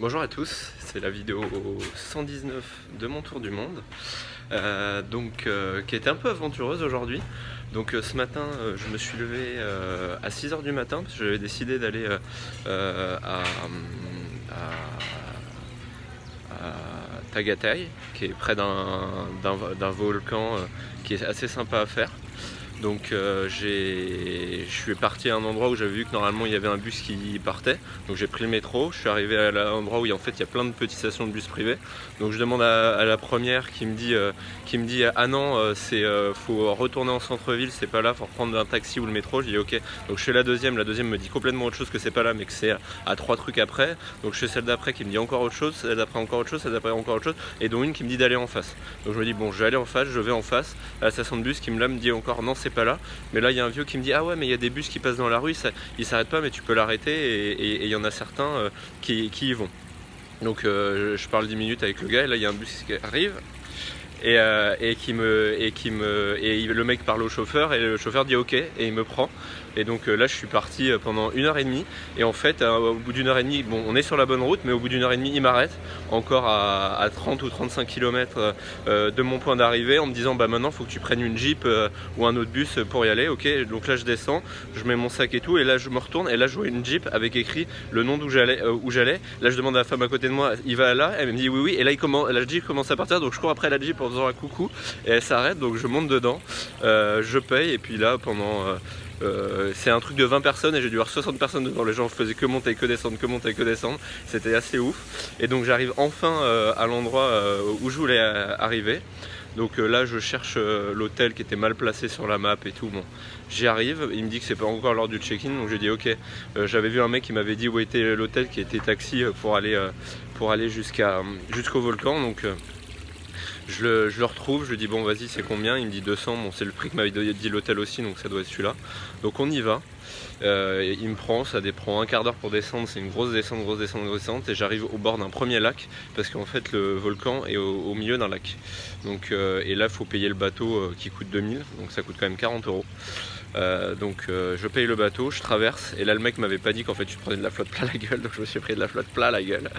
Bonjour à tous, c'est la vidéo 119 de mon tour du monde, qui a été un peu aventureuse aujourd'hui. Donc ce matin, je me suis levé à 6 h du matin parce que j'avais décidé d'aller à Tagataï, qui est près d'un volcan qui est assez sympa à faire. Donc je suis parti à un endroit où j'avais vu que normalement il y avait un bus qui partait. Donc j'ai pris le métro, je suis arrivé à l'endroit où en fait il y a plein de petites stations de bus privées. Donc je demande à la première qui me dit ah non, faut retourner en centre-ville, c'est pas là, faut reprendre un taxi ou le métro. Je dis ok. Donc je fais la deuxième me dit complètement autre chose, que c'est pas là mais que c'est à 3 trucs après. Donc je fais celle d'après qui me dit encore autre chose, celle d'après encore autre chose, celle d'après encore autre chose, et dont une qui me dit d'aller en face. Donc je me dis bon, je vais aller en face, je vais en face à la station de bus qui me dit encore non, c'est pas là, mais là il y a un vieux qui me dit ah ouais mais il y a des bus qui passent dans la rue, ils s'arrêtent pas mais tu peux l'arrêter, et il y en a certains qui y vont. Donc je parle 10 minutes avec le gars et là il y a un bus qui arrive et le mec parle au chauffeur et le chauffeur dit ok et il me prend. Et donc là je suis parti pendant 1h30, et en fait au bout d'1h30, bon on est sur la bonne route, mais au bout d'1h30 il m'arrête encore à 30 ou 35 km de mon point d'arrivée en me disant bah maintenant faut que tu prennes une Jeep ou un autre bus pour y aller. Ok, donc là je descends, je mets mon sac et tout, et là je me retourne et là je vois une Jeep avec écrit le nom d'où j'allais. Là je demande à la femme à côté de moi, il va là, elle me dit oui oui, et là la Jeep commence à partir, donc je cours après la Jeep en faisant un coucou et elle s'arrête, donc je monte dedans, je paye, et puis là pendant c'est un truc de 20 personnes et j'ai dû avoir 60 personnes dedans. Les gens faisaient que monter, que descendre, que monter, que descendre. C'était assez ouf. Et donc j'arrive enfin à l'endroit où je voulais arriver. Donc là je cherche l'hôtel qui était mal placé sur la map et tout. Bon, j'y arrive, il me dit que c'est pas encore l'heure du check-in, donc j'ai dit ok. J'avais vu un mec qui m'avait dit où était l'hôtel, qui était taxi pour aller jusqu'au volcan. Donc je le retrouve, je lui dis bon vas-y c'est combien, il me dit 200, bon c'est le prix que m'avait dit l'hôtel aussi, donc ça doit être celui-là. Donc on y va, il me prend, ça prend un quart d'heure pour descendre, c'est une grosse descente, et j'arrive au bord d'un premier lac, parce qu'en fait le volcan est au milieu d'un lac. Donc, et là il faut payer le bateau qui coûte 2000, donc ça coûte quand même 40 €. Je paye le bateau, je traverse, et là le mec m'avait pas dit qu'en fait tu te prenais de la flotte plein la gueule, donc je me suis pris de la flotte plein la gueule.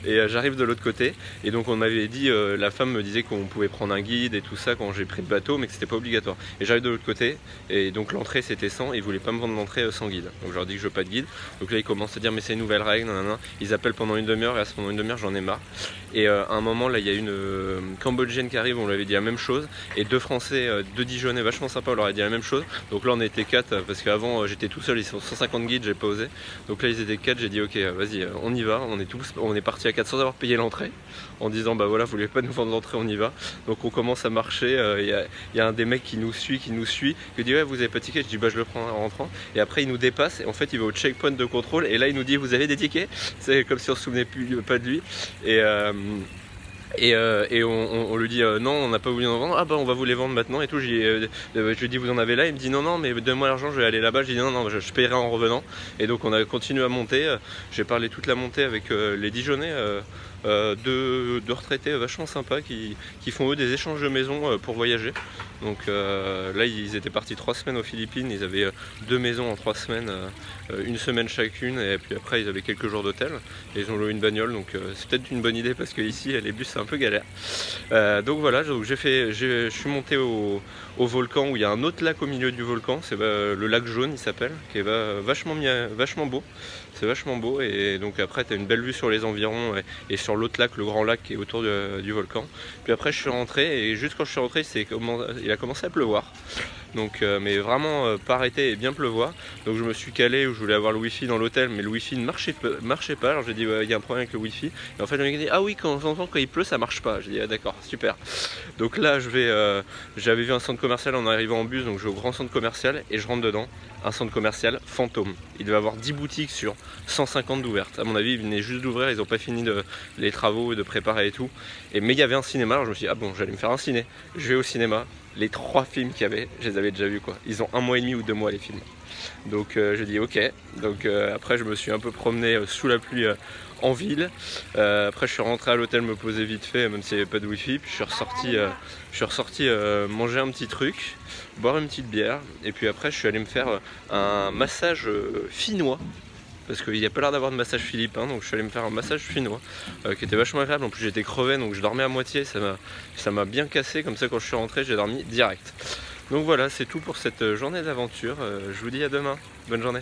Et j'arrive de l'autre côté, et donc on m'avait dit, la femme me disait qu'on pouvait prendre un guide et tout ça quand j'ai pris le bateau, mais que c'était pas obligatoire. Et j'arrive de l'autre côté, et donc l'entrée c'était 100, et ils voulaient pas me vendre l'entrée sans guide. Donc je leur dis que je veux pas de guide, donc là ils commencent à dire mais c'est une nouvelle règle, nanana. Ils appellent pendant une demi-heure, et à ce moment une demi-heure j'en ai marre. Et à un moment là il y a une Cambodgienne qui arrive, on lui avait dit la même chose, et deux Français, deux Dijonnais vachement sympas, on leur a dit la même chose. Donc là on était 4, parce qu'avant j'étais tout seul, ils sont 150 guides, j'ai pas osé. Donc là ils étaient 4, j'ai dit ok vas-y on y va, on est parti à 4 sans avoir payé l'entrée, en disant bah voilà vous voulez pas nous vendre l'entrée, on y va. Donc on commence à marcher, il y a un des mecs qui nous suit, qui dit ouais vous avez pas de ticket, je dis bah je le prends en rentrant. Et après il nous dépasse, et en fait il va au checkpoint de contrôle, et là il nous dit vous avez des tickets, c'est comme si on se souvenait pas de lui. Et on lui dit non on n'a pas voulu en vendre, ah bah on va vous les vendre maintenant et tout. Je lui dis vous en avez là, il me dit non mais donne-moi l'argent, je vais aller là-bas. Je dis non je paierai en revenant. Et donc on a continué à monter, j'ai parlé toute la montée avec les Dijonnais, deux retraités vachement sympas qui font eux des échanges de maisons pour voyager. Donc là ils étaient partis 3 semaines aux Philippines, ils avaient 2 maisons en 3 semaines, une semaine chacune, et puis après ils avaient quelques jours d'hôtel, et ils ont loué une bagnole. Donc c'est peut-être une bonne idée parce que ici les bus c'est un peu galère. Donc voilà, je suis monté au volcan, où il y a un autre lac au milieu du volcan, c'est le lac jaune il s'appelle, qui est vachement beau. C'est vachement beau, et donc après tu as une belle vue sur les environs et sur l'autre lac, le grand lac qui est autour du volcan. Puis après je suis rentré, et juste quand je suis rentré il a commencé à pleuvoir. Donc mais vraiment pas arrêté et bien pleuvoir. Donc je me suis calé où je voulais avoir le wifi dans l'hôtel, mais le wifi ne marchait pas. Alors j'ai dit il y a un problème avec le wifi, et en fait le mec dit ah oui quand il pleut ça marche pas. J'ai dit ah d'accord super. Donc là j'avais vu un centre commercial en arrivant en bus, donc je vais au grand centre commercial et je rentre dedans. Un centre commercial fantôme, il devait avoir 10 boutiques sur 150 d'ouvertes. À mon avis ils venaient juste d'ouvrir, ils n'ont pas fini les travaux et de préparer et tout. Mais il y avait un cinéma, alors je me suis dit ah bon j'allais me faire un ciné. Je vais au cinéma, les 3 films qu'il y avait, je les avais déjà vus quoi. Ils ont 1 mois et demi ou 2 mois les films. Donc je dis ok. Donc après je me suis un peu promené sous la pluie en ville. Après je suis rentré à l'hôtel me poser vite fait, même s'il n'y avait pas de wifi. Puis je suis ressorti manger un petit truc, boire une petite bière. Et puis après je suis allé me faire un massage finnois. parce qu'il n'y a pas l'air d'avoir de massage philippin, donc je suis allé me faire un massage finnois qui était vachement agréable. En plus j'étais crevé, donc je dormais à moitié, ça m'a bien cassé, comme ça quand je suis rentré j'ai dormi direct. Donc voilà, c'est tout pour cette journée d'aventure, je vous dis à demain, bonne journée.